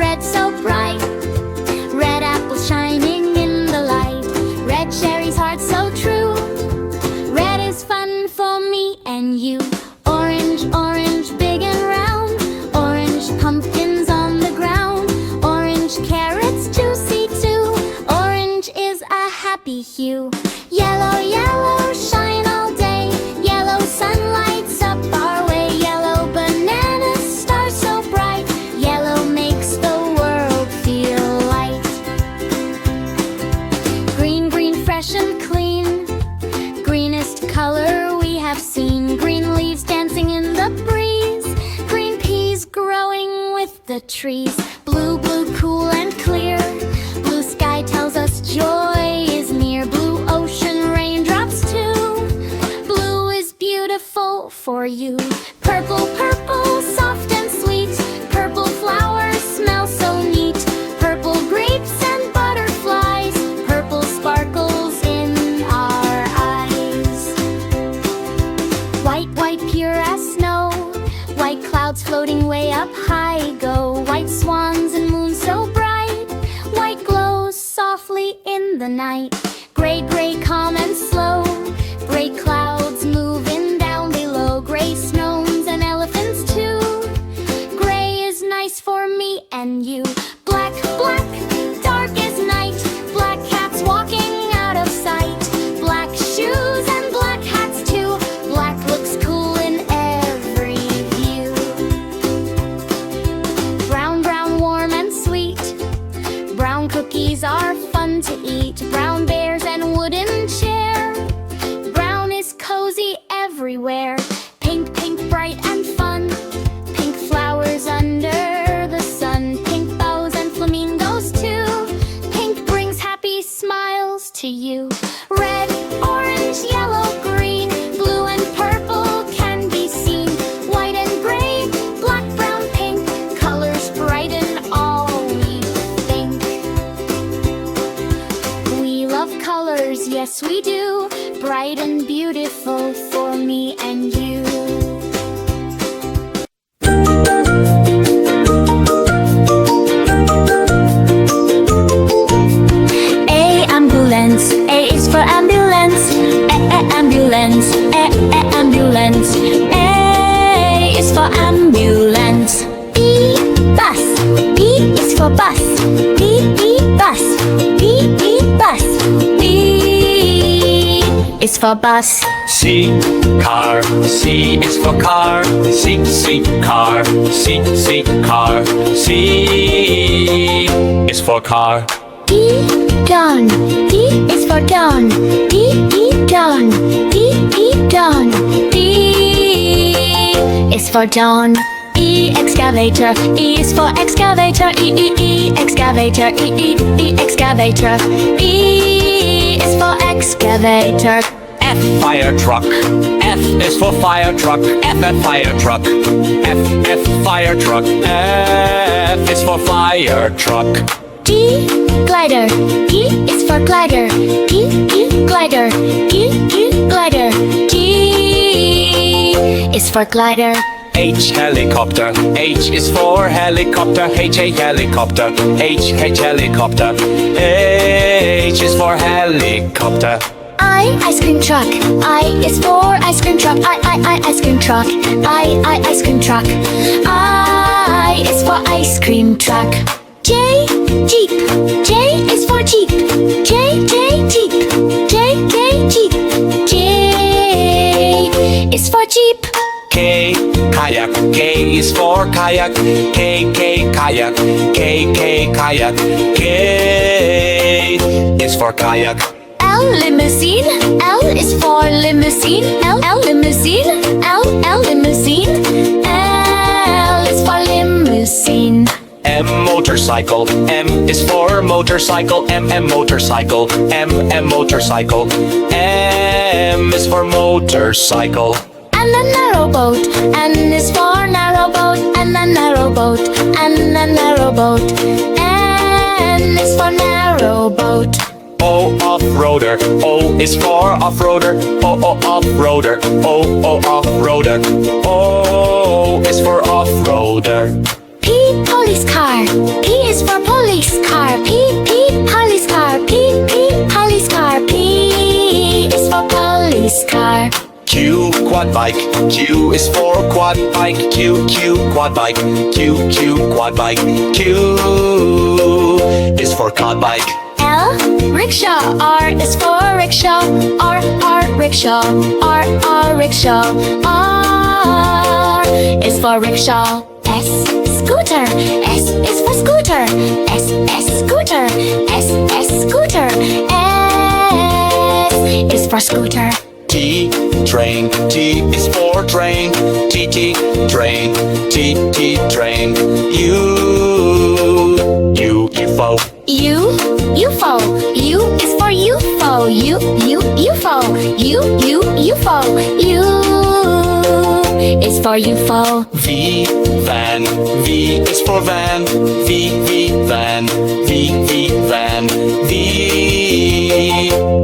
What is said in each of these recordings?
red so bright. Red apples shining in the light. Red cherries, heart so true. Red is fun for me and you. Orange, orange, big and round. Orange pumpkins on the ground. Orange carrots, juicy too. Orange is a happy hue. Yellow, yellow, shine all day. Yellow sun lights up our way. Yellow bananas, stars so bright. Yellow makes the world feel light. Green, green, fresh and clean. Greenest color we have seen. Green leaves dancing in the breeze. Green peas growing with the trees. Blue, blue, cool and clear. Blue sky tells us joy is near. Blue ocean, raindrops too. Blue is beautiful for you. Purple, purple, soft and sweet. Purple flowers smell so neat. Purple grapes and butterflies. Purple sparkles in our eyes. White, white, pure as snow. White clouds floating way up high go. White swans and moon so bright. White glows softly in the night. Gray, gray, calm and slow. Gray clouds moving down below. Gray snows and elephants too. Gray is nice for me and you. Black, black, dark as night. Black cats walking out of sight. Black shoes and black hats too. Black looks cool in every view. Brown, brown, warm and sweet. Brown cookies are fun to eat. Brown bears and wooden chair. Brown is cozy everywhere. Pink, pink, bright and fun. Pink flowers under the sun. Pink bows and flamingos too. Pink brings happy smiles to you. Red, orange, yellow, green. Blue and purple can be seen. White and gray, black, brown, pink. Colors brighten all we think. We love colors, yes we do. Bright and beautiful for me and you. Ambulance, A is for ambulance. Ambulance, ambulance. A is for ambulance. B, bus, B is for bus. B, bus, B, bus. B is for bus. C, car, C is for car. C, car. C, car. C is for car. D, dawn, D is for dawn. D, dawn. D, dawn. D is for dawn. E, excavator, E is for excavator. E, excavator. E, excavator. E is for excavator. F, fire truck. F is for fire truck. F, fire truck. F, fire truck. F is for fire truck. G, glider, G is for glider. G, glider. G, glider. G is for glider. H, helicopter. H is for helicopter. H, helicopter. H, helicopter. H is for helicopter. I, ice cream truck. I is for ice cream truck. I, ice cream truck. I, ice cream truck. I is for ice cream truck. J, jeep. J is for jeep. J, jeep. J, jeep. J is for jeep. K, kayak. K is for kayak. K, kayak. K, kayak. K is for kayak. L, limousine. L is for limousine. L, limousine. L, limousine. L is for limousine. M, motorcycle. M is for motorcycle. M, motorcycle. M, motorcycle. M is for motorcycle. And a narrow boat. N is for narrow boat. And a narrow boat. And a narrow boat. N is for narrow boat. O, off-roader. O is for off-roader. O, off-roader. O, off-roader. O is for off-roader. P, police car. P S, car. Q, quad bike. Q is for quad bike. Q, quad bike. Q, quad bike. Q is for quad bike. L, rickshaw. R is for rickshaw. R, rickshaw. R, rickshaw. R is for rickshaw. S, scooter. S is for scooter. S, scooter. S, scooter. S is for scooter. T, train. T is for train. T, train. T, train. U, UFO. U, UFO. U is for UFO. UFO. UFO. U is for UFO. V, van. V is for van. V, van. V, van. V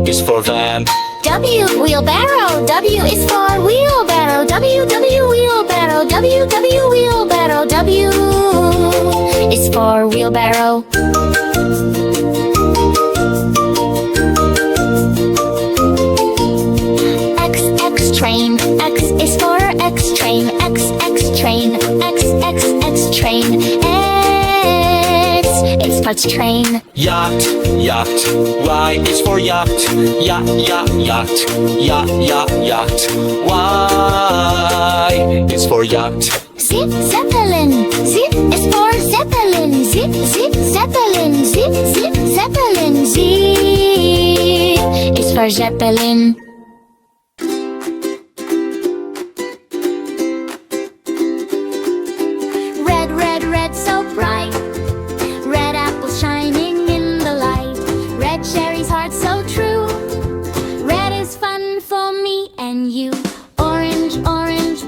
is for van. W, wheelbarrow. W is for wheelbarrow. W, wheelbarrow. W, wheelbarrow. W is for wheelbarrow. X, train. X is for X train. X, train. X, train. X is for train. Yacht. Y is for yacht. Yacht. Y is for yacht. Zip, zeppelin. Zip is for zeppelin. Zip, zeppelin. Zip, zeppelin. Z is for zeppelin. Red, so bright. Red apple shining in the light. Red cherries, heart so true. Red is fun for me and you. Orange,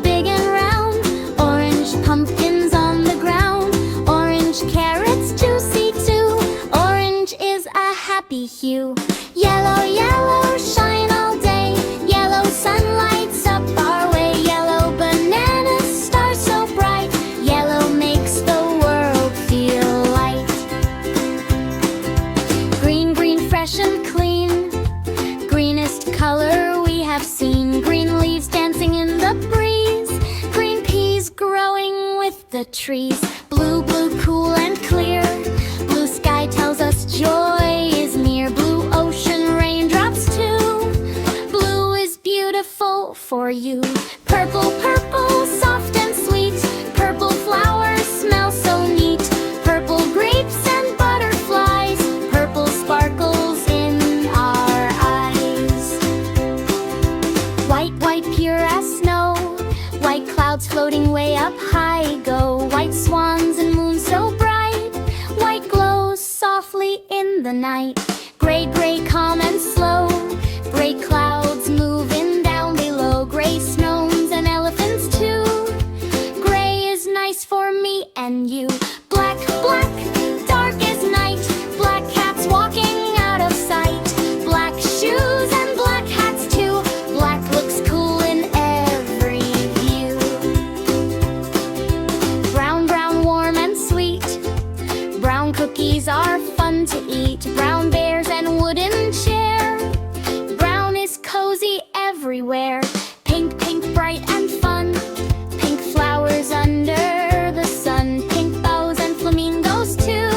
big and round. Orange pumpkins on the ground. Orange carrots, juicy too. Orange is a happy hue. Yellow, shine all day. Yellow sun lights up our way. Yellow bananas, stars so bright. Yellow makes the world feel light. Green, fresh and clean. Greenest color we have seen. Green leaves dancing in the breeze. Green peas growing with the trees. Blue, cool and clear. Blue sky tells us joy is near. Blue ocean, raindrops too. Blue is beautiful for you. Purple, soft and sweet. Purple flowers smell so neat. Purple grapes and butterflies. Purple sparkles in our eyes. White, pure as snow. White clouds floating way up high go. White swans and moon so bright. White glows softly in the night. Gray, calm and slow. Gray clouds moving down below. Gray snows and elephants too. Gray is nice for me and you. Black, dark as night. Black cats walking out of sight. Black shoes and black hats too. Black looks cool in every view. Brown, warm and sweet. Brown cookies are fun to eat. Brown bears and wooden chair. Brown is cozy everywhere. Pink, bright and fun. Pink flowers under the sun. Pink bows and flamingos too.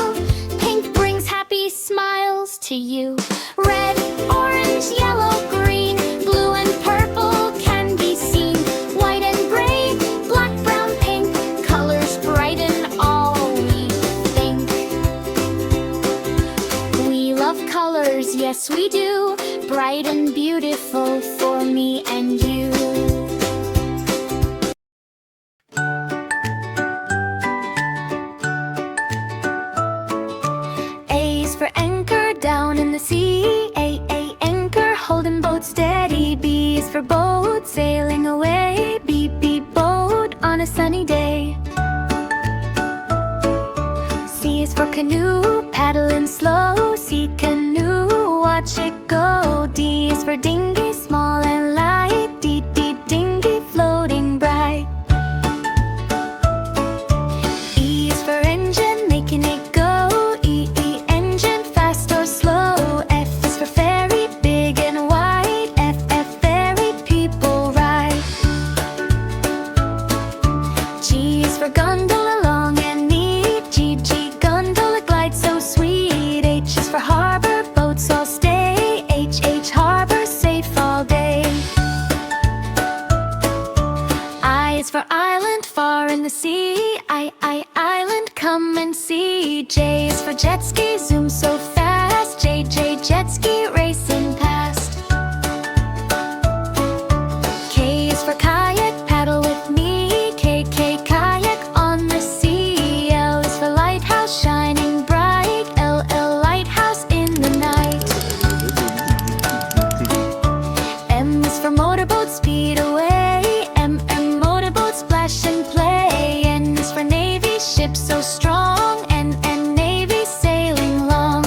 Pink brings happy smiles to you. Red, orange, yellow, green. Blue and purple can be seen. White and gray, black, brown, pink. Colors brighten all we think. We love colors, yes we do. Bright and beautiful for me and you. A is for anchor down in the sea. A, anchor holding boat steady. B is for boat sailing away. B, boat on a sunny day. C is for canoe paddling slow. C, canoe, watch it go. D is for dinghy, small and light. D, dinghy, floating bright. E is for engine, making it go. E, engine, fast or slow. F is for ferry, big and wide. F, ferry, is for island, far in the sea. Island, come and see. J is for jet ski, zoom so fast. J, jet ski, racing past. K is for kayak, paddle with me. K, kayak on the sea. L is for lighthouse, shining bright. L, lighthouse in the night. M is for motorboat, speed away. M, motorboat, splash and play. N is for navy, ship so strong. N, navy, sailing long.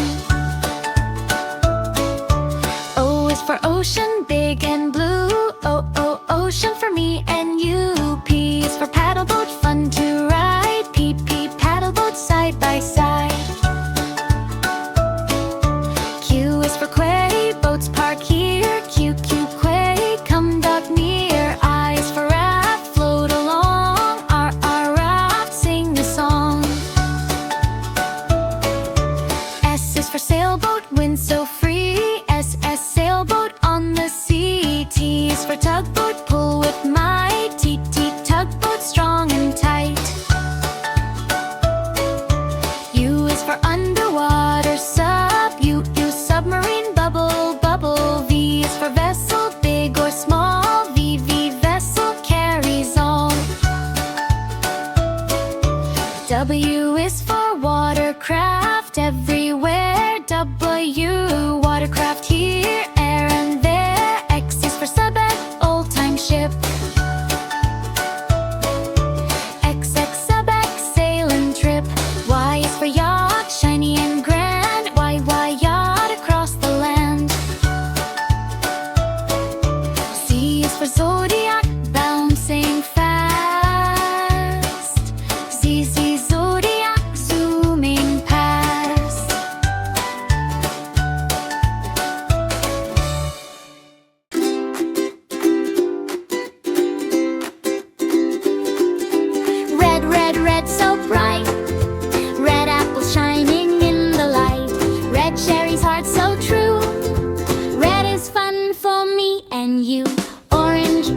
O is for ocean, big and blue. O, ocean for me and you. P is for paddle boat, fun to ride. P, paddle boat, side by side. Q is for quay, boats park here. Q, quay, come dock near. I is for raft, float along. R, raft, sing the song. S is for sailboat, wind so free. S, sailboat on the sea. T is for tugboat, pull with might. T, tugboat, strong and tight. U is for underwater, sub. U, submarine, bubble, bubble. V is for vessel, big or small. V, vessel, carries all. W is for watercraft, everywhere. W, watercraft here, air and there. X is for subet, old-time ship. X, subet, sailing trip. Y is for yacht, shiny and grand. Y, yacht across the land. Z is for zodiac, bouncing fast. Z, zodiac, zooming past. Red, so bright. Red apple shining in the light. Red cherries, heart so true. Red is fun for me and you. Orange,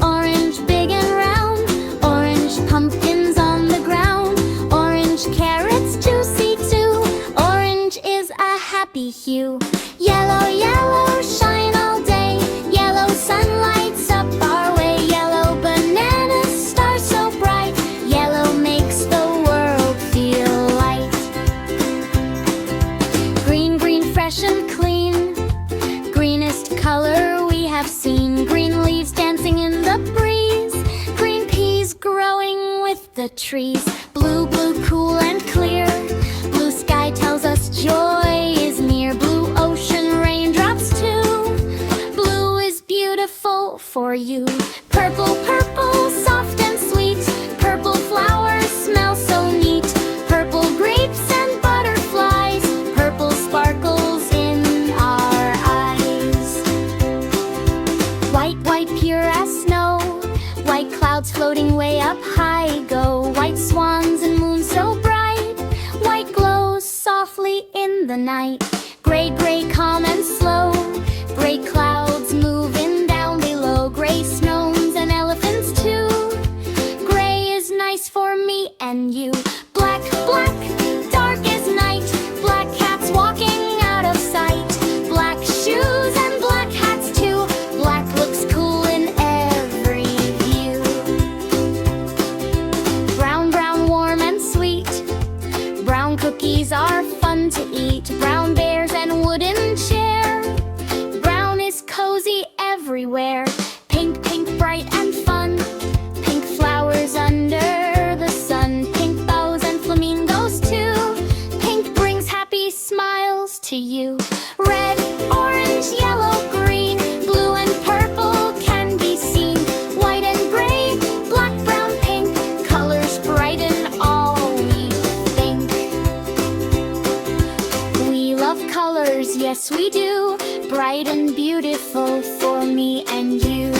big and round. Orange pumpkins on the ground. Orange carrots, juicy too. Orange is a happy hue. Yellow, shine all day. Yellow sun lights up our way. Yellow bananas, stars so bright. Yellow makes the world feel light. Green, fresh and clean. Greenest color we have seen. Green leaves dancing in the breeze. Green peas growing with the trees. Blue, cool and clear. Blue sky tells us joy is near. Blue ocean, raindrops too. Blue is beautiful for you. Purple, soft and sweet. Purple flowers smell so neat. Purple grapes and butterflies. Purple sparkles in our eyes. White, pure as snow. White clouds floating way up high go. White swans and moon so bright. White glows softly in the night. Gray, calm and slow. Gray clouds moving down below. Gray snows and elephants too. Gray is nice for me and you. Black, dark as night. Black cats walking out of sight. Black shoes and black hats too. Black looks cool in every view. Brown, warm and sweet. Brown cookies are fun to eat. Brown bears and wooden chair. Brown is cozy everywhere. Pink, bright and fun. Pink flowers under the sun. Pink bows and flamingos too. Pink brings happy smiles to you. Red, orange, yellow, green. Blue and purple can be seen. White and gray, black, brown, pink. Colors brighten all we think. We love colors, yes we do. Bright and beautiful for me and you.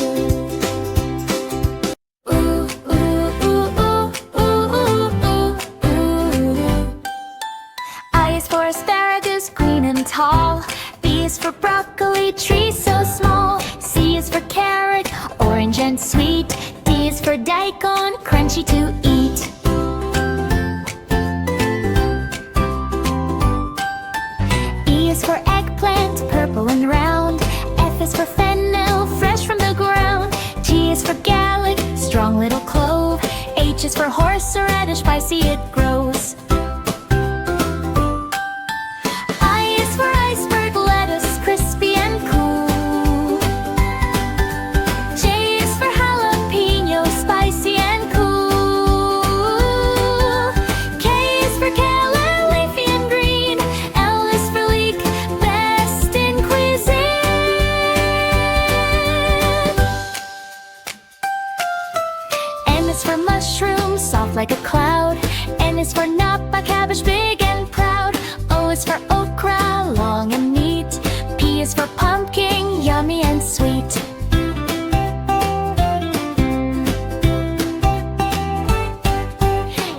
I is for asparagus, green and tall. B is for broccoli, tree so small. C is for carrot, orange and sweet. D is for for daikon, crunchy to eat. E is for eggplant, purple and round. F is for fennel, fresh from the ground. G is for garlic, strong little clove. H is for horseradish, spicy it grows. I is for iceberg lettuce, crispy and cool. J is for jalapeno, spicy and cool. K is for kale, leafy and green. L is for leek, best in cuisine. M is for mushroom, soft like a cloud. N is for napa, cabbage big and proud. O is for okra, long and neat. P is for pumpkin, yummy and sweet.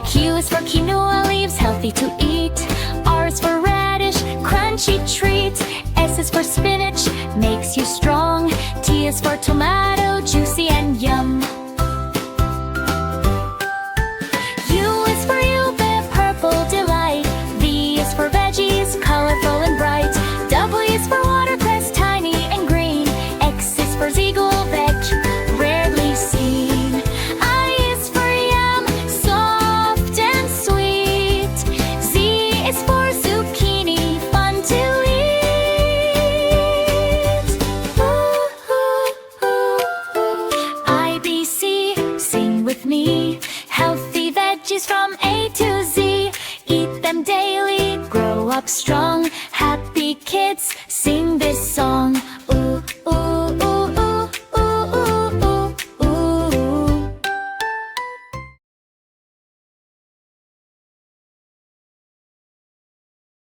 Q is for quinoa leaves, healthy to eat. R is for radish, crunchy treat. S is for spinach, makes you strong. T is for tomato, juicy and yum. U is for ube, purple delight. V is for veggies, colorful and bright. W is for watercress, tiny and green. X is for ziegel, veg, rarely seen. I is for yam, soft and sweet. Z is for zucchini, fun to eat. Ooh, ooh, ooh, ooh. I, B, C, sing with me. Healthy veggies from A to Z. Eat them daily, grow up strong.